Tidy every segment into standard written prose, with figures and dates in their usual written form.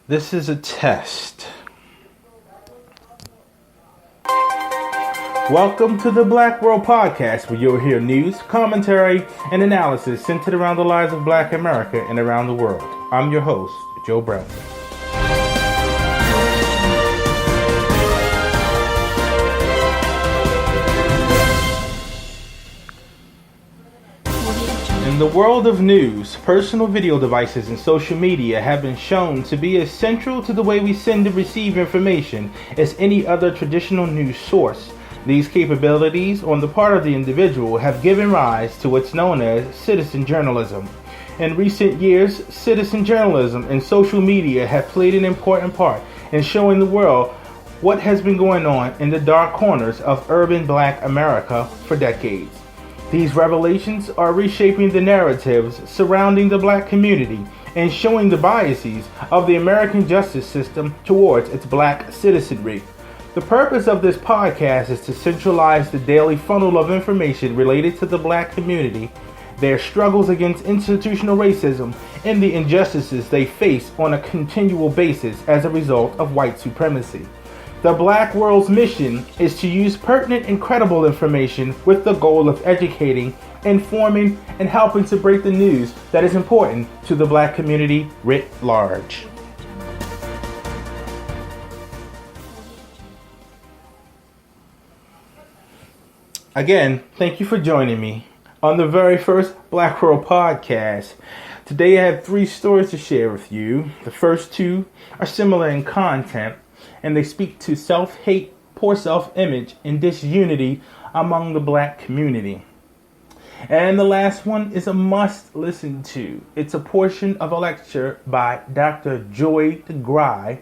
This is a test. Welcome to the Black Whirl podcast, where you'll hear news, commentary, and analysis centered around the lives of Black America and around the world. I'm your host, Joe Brown. In the world of news, personal video devices and social media have been shown to be as central to the way we send and receive information as any other traditional news source. These capabilities on the part of the individual have given rise to what's known as citizen journalism. In recent years, citizen journalism and social media have played an important part in showing the world what has been going on in the dark corners of urban Black America for decades. These revelations are reshaping the narratives surrounding the Black community and showing the biases of the American justice system towards its Black citizenry. The purpose of this podcast is to centralize the daily funnel of information related to the Black community, their struggles against institutional racism, and the injustices they face on a continual basis as a result of white supremacy. The Black Whirl's mission is to use pertinent and credible information with the goal of educating, informing, and helping to break the news that is important to the Black community writ large. Again, thank you for joining me on the very first Black Whirl podcast. Today I have 3 stories to share with you. The first 2 are similar in content, and they speak to self-hate, poor self-image, and disunity among the Black community. And the last one is a must listen to. It's a portion of a lecture by Dr. Joy DeGruy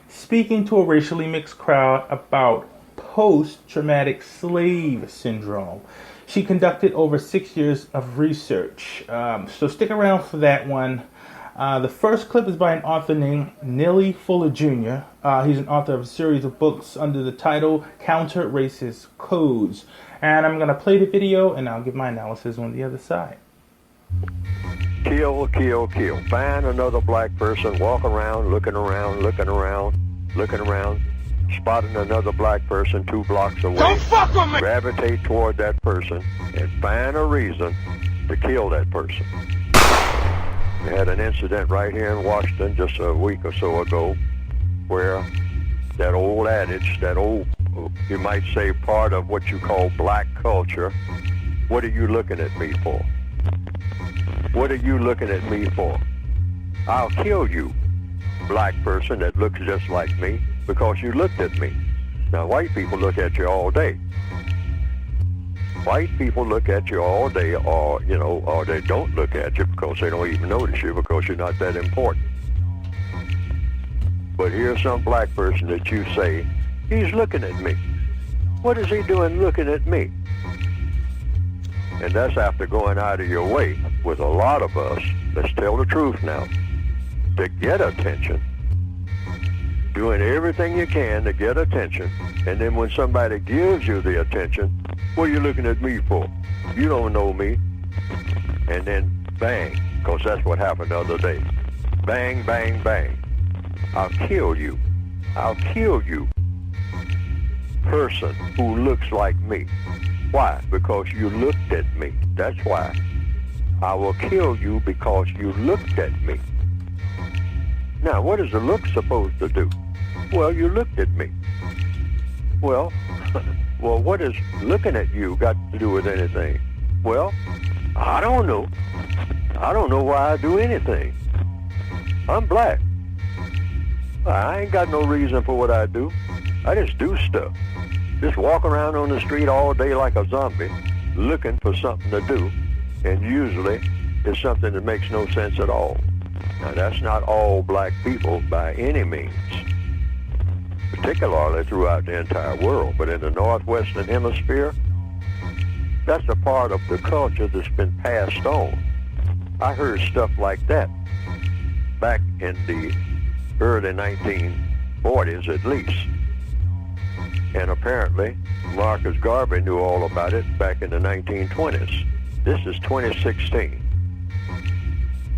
speaking to a racially mixed crowd about post-traumatic slave syndrome. She conducted over 6 years of research. So stick around for that one. The first clip is by an author named Neely Fuller Jr. He's an author of a series of books under the title Counter-Racist Codes. And I'm going to play the video and I'll give my analysis on the other side. Kill, kill, kill. Find another Black person, walk around, looking around, spotting another Black person 2 blocks away. Don't fuck with me! Gravitate toward that person and find a reason to kill that person. We had an incident right here in Washington just a week or so ago where that old adage, that old, you might say, part of what you call Black culture, what are you looking at me for? What are you looking at me for? I'll kill you, Black person that looks just like me, because you looked at me. Now, white people look at you all day. White people look at you all day, or they don't look at you because they don't even notice you because you're not that important. But here's some Black person that you say, he's looking at me. What is he doing looking at me? And that's after going out of your way with a lot of us, let's tell the truth now, to get attention. Doing everything you can to get attention, and then when somebody gives you the attention, what are you looking at me for? You don't know me. And then bang, because that's what happened the other day. Bang, bang, bang. I'll kill you. I'll kill you. Person who looks like me. Why? Because you looked at me. That's why. I will kill you because you looked at me. Now, what is the look supposed to do? Well, you looked at me. Well, what has looking at you got to do with anything? Well, I don't know. I don't know why I do anything. I'm Black. I ain't got no reason for what I do. I just do stuff. Just walk around on the street all day like a zombie, looking for something to do, and usually it's something that makes no sense at all. Now, that's not all Black people by any means, particularly throughout the entire world, but in the Northwestern Hemisphere, that's a part of the culture that's been passed on. I heard stuff like that back in the early 1940s at least. And apparently, Marcus Garvey knew all about it back in the 1920s. This is 2016.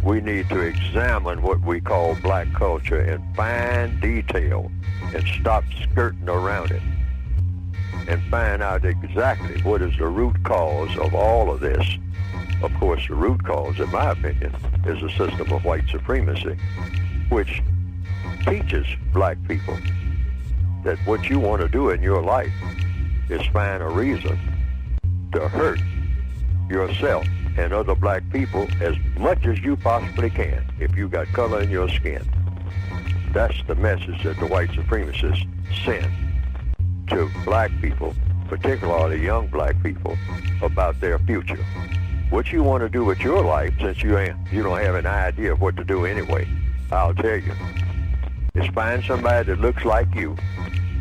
we need to examine what we call black culture in fine detail and stop skirting around it and find out exactly what is the root cause of all of this. Of course, the root cause, in my opinion, is a system of white supremacy, which teaches black people that what you want to do in your life is find a reason to hurt yourself and other black people as much as you possibly can if you got color in your skin. That's the message that the white supremacists send to black people, particularly young black people, about their future. What you want to do with your life, since you don't have an idea of what to do anyway, I'll tell you, is find somebody that looks like you,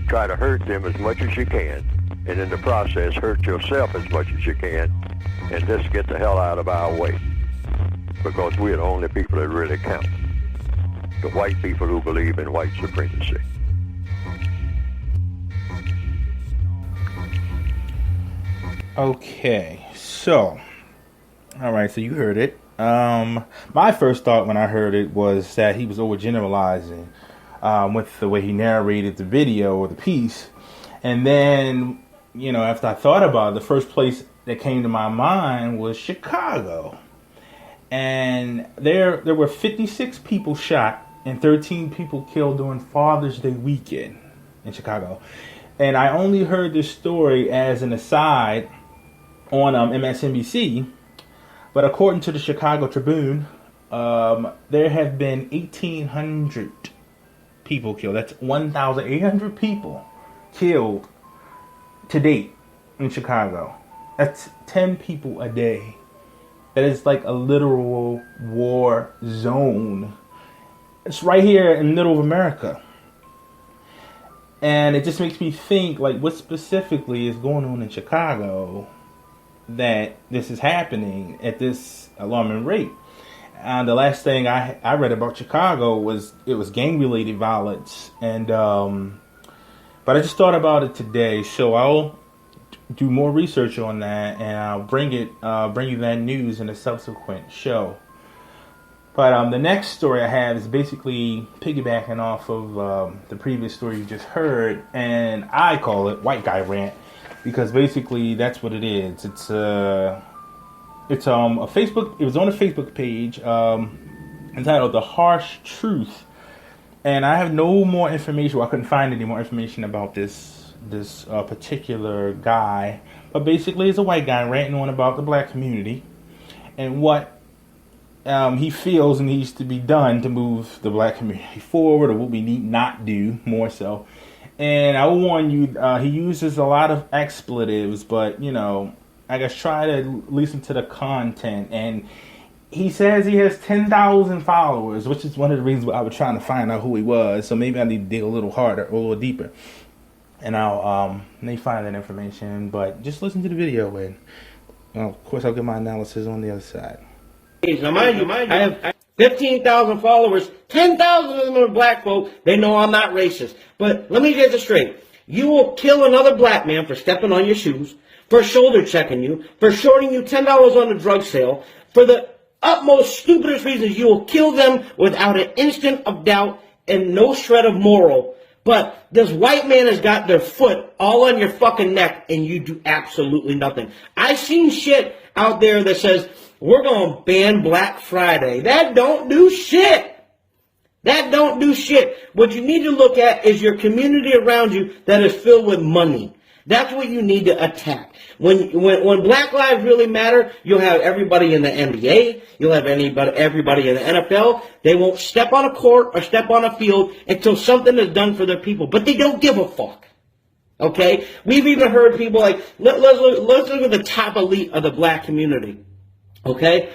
try to hurt them as much as you can, and in the process hurt yourself as much as you can, and just get the hell out of our way. Because we're the only people that really count. The white people who believe in white supremacy. Okay, so, alright, so you heard it. My first thought when I heard it was that he was overgeneralizing with the way he narrated the video or the piece. And then, you know, after I thought about it, the first place that came to my mind was Chicago. And there were 56 people shot and 13 people killed during Father's Day weekend in Chicago. And I only heard this story as an aside on MSNBC, but according to the Chicago Tribune, there have been 1,800 people killed. That's 1,800 people killed to date in Chicago. That's 10 people a day. That is like a literal war zone. It's right here in the middle of America. And it just makes me think, like, what specifically is going on in Chicago that this is happening at this alarming rate. And the last thing I read about Chicago was it was gang-related violence. And but I just thought about it today, so I'll do more research on that, and I'll bring you that news in a subsequent show. But the next story I have is basically piggybacking off of the previous story you just heard, and I call it White Guy Rant, because basically that's what it is. It's a Facebook. It was on a Facebook page entitled "The Harsh Truth," and I have no more information. Well, I couldn't find any more information about this particular guy, but basically it's a white guy ranting on about the black community and what he feels needs to be done to move the black community forward, or what we need not do, more so. And I will warn you, he uses a lot of expletives, but, you know, I guess try to listen to the content. And he says he has 10,000 followers, which is one of the reasons why I was trying to find out who he was. So maybe I need to dig a little harder, or a little deeper. And I'll may find that information, but just listen to the video, and of course I'll get my analysis on the other side. Now mind you, I have 15,000 followers, 10,000 of them are black folk. They know I'm not racist. But let me get this straight. You will kill another black man for stepping on your shoes, for shoulder checking you, for shorting you $10 on the drug sale, for the utmost stupidest reasons. You will kill them without an instant of doubt and no shred of moral. But this white man has got their foot all on your fucking neck, and you do absolutely nothing. I've seen shit out there that says, we're going to ban Black Friday. That don't do shit. That don't do shit. What you need to look at is your community around you that is filled with money. That's what you need to attack. When Black Lives really matter, you'll have everybody in the NBA. You'll have everybody in the NFL. They won't step on a court or step on a field until something is done for their people. But they don't give a fuck. Okay? We've even heard people like, let's look at the top elite of the black community. Okay?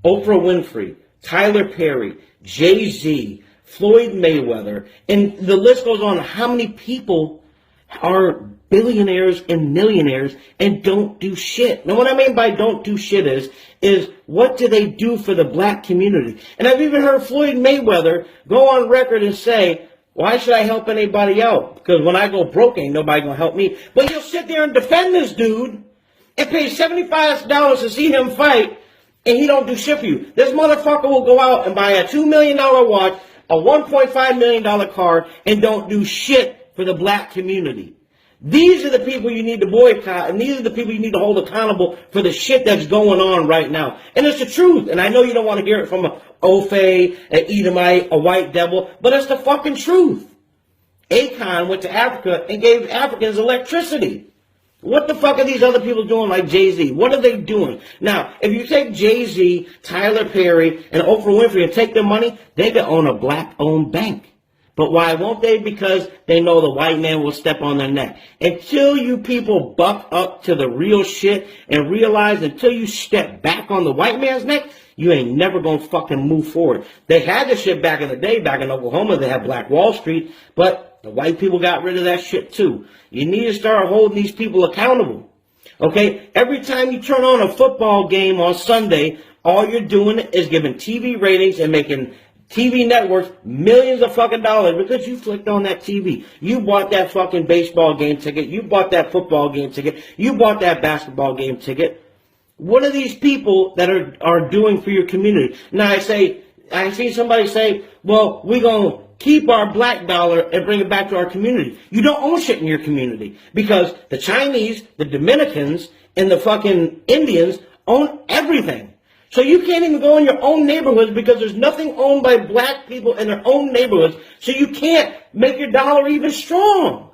Oprah Winfrey, Tyler Perry, Jay-Z, Floyd Mayweather, and the list goes on. How many people are billionaires and millionaires and don't do shit? Now, what I mean by don't do shit is what do they do for the black community? And I've even heard Floyd Mayweather go on record and say, why should I help anybody out? Because when I go broke, ain't nobody gonna help me. But you'll sit there and defend this dude and pay $75 to see him fight, and he don't do shit for you. This motherfucker will go out and buy a $2 million watch, a $1.5 million car, and don't do shit for the black community. These are the people you need to boycott, and these are the people you need to hold accountable for the shit that's going on right now. And it's the truth. And I know you don't want to hear it from an Ofe, an Edomite, a white devil, but it's the fucking truth. Akon went to Africa and gave Africans electricity. What the fuck are these other people doing like Jay-Z? What are they doing? Now, if you take Jay-Z, Tyler Perry, and Oprah Winfrey and take their money, they could own a black-owned bank. But why won't they? Because they know the white man will step on their neck. Until you people buck up to the real shit and realize, until you step back on the white man's neck, you ain't never gonna fucking move forward. They had this shit back in the day, back in Oklahoma, they had Black Wall Street, but the white people got rid of that shit too. You need to start holding these people accountable. Okay? Every time you turn on a football game on Sunday, all you're doing is giving TV ratings and making TV networks millions of fucking dollars because you flicked on that TV. You bought that fucking baseball game ticket. You bought that football game ticket. You bought that basketball game ticket. What are these people that are doing for your community? Now I see somebody say, well, we're going to keep our black dollar and bring it back to our community. You don't own shit in your community because the Chinese, the Dominicans, and the fucking Indians own everything. So you can't even go in your own neighborhoods because there's nothing owned by black people in their own neighborhoods. So you can't make your dollar even strong.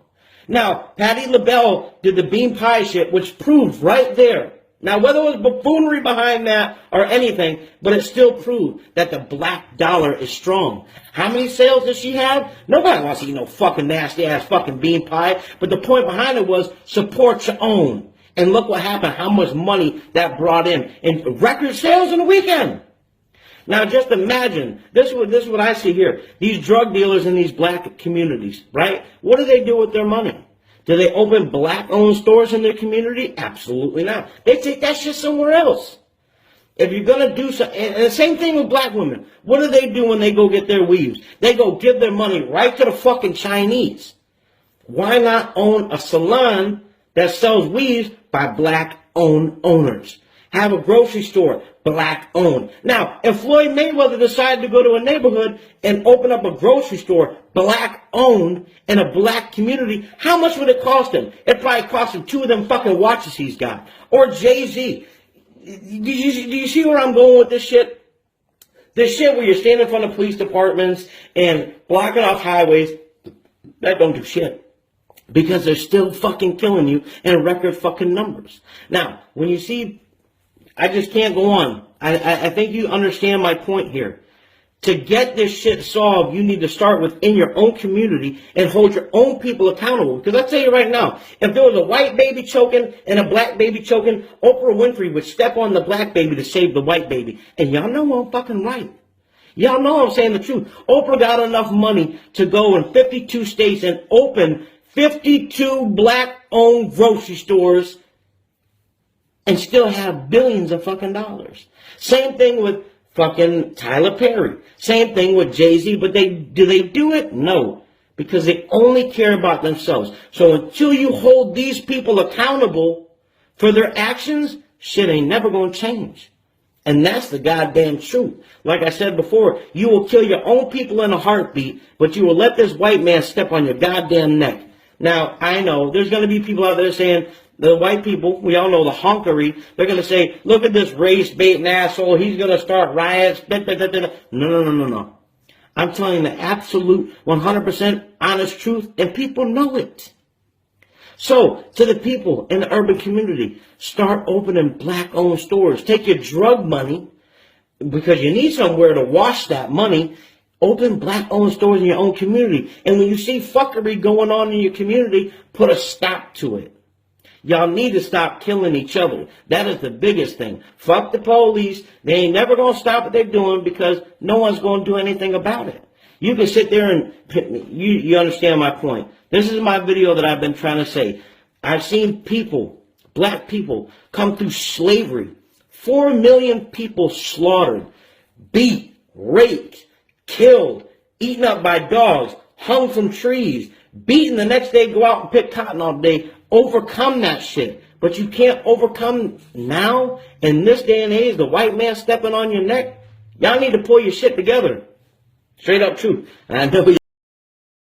Now, Patti LaBelle did the bean pie shit, which proved right there. Now, whether it was buffoonery behind that or anything, but it still proved that the black dollar is strong. How many sales does she have? Nobody wants to eat no fucking nasty-ass fucking bean pie. But the point behind it was support your own. And look what happened, how much money that brought in record sales in a weekend. Now just imagine, this is what I see here. These drug dealers in these black communities, right? What do they do with their money? Do they open black-owned stores in their community? Absolutely not. They take that shit somewhere else. If you're going to do something, and the same thing with black women. What do they do when they go get their weaves? They go give their money right to the fucking Chinese. Why not own a salon that sells weaves by black-owned owners? Have a grocery store, black-owned. Now, if Floyd Mayweather decided to go to a neighborhood and open up a grocery store, black-owned, in a black community, how much would it cost him? It probably cost him 2 of them fucking watches he's got. Or Jay-Z. Do you see where I'm going with this shit? This shit where you're standing in front of police departments and blocking off highways, that don't do shit. Because they're still fucking killing you in record fucking numbers. Now, when you see, I just can't go on. I think you understand my point here. To get this shit solved, you need to start within your own community and hold your own people accountable. Because I'll tell you right now, if there was a white baby choking and a black baby choking, Oprah Winfrey would step on the black baby to save the white baby. And y'all know I'm fucking right. Y'all know I'm saying the truth. Oprah got enough money to go in 52 states and open 52 black-owned grocery stores and still have billions of fucking dollars. Same thing with fucking Tyler Perry. Same thing with Jay-Z, but do they do it? No. Because they only care about themselves. So until you hold these people accountable for their actions, shit ain't never going to change. And that's the goddamn truth. Like I said before, you will kill your own people in a heartbeat, but you will let this white man step on your goddamn neck. Now, I know there's going to be people out there saying, the white people, we all know the honkery, they're going to say, look at this race-baiting asshole, he's going to start riots. No. I'm telling you the absolute 100% honest truth, and people know it. So, to the people in the urban community, start opening black-owned stores. Take your drug money, because you need somewhere to wash that money. Open black-owned stores in your own community. And when you see fuckery going on in your community, put a stop to it. Y'all need to stop killing each other. That is the biggest thing. Fuck the police. They ain't never going to stop what they're doing because no one's going to do anything about it. You can sit there and, you understand my point. This is my video that I've been trying to say. I've seen people, black people, come through slavery. 4 million people slaughtered, beat, raped, killed, eaten up by dogs, hung from trees, beaten the next day, go out and pick cotton all day, overcome that shit. but you can't overcome now, in this day and age, the white man stepping on your neck. Y'all need to pull your shit together. Straight up truth. And I know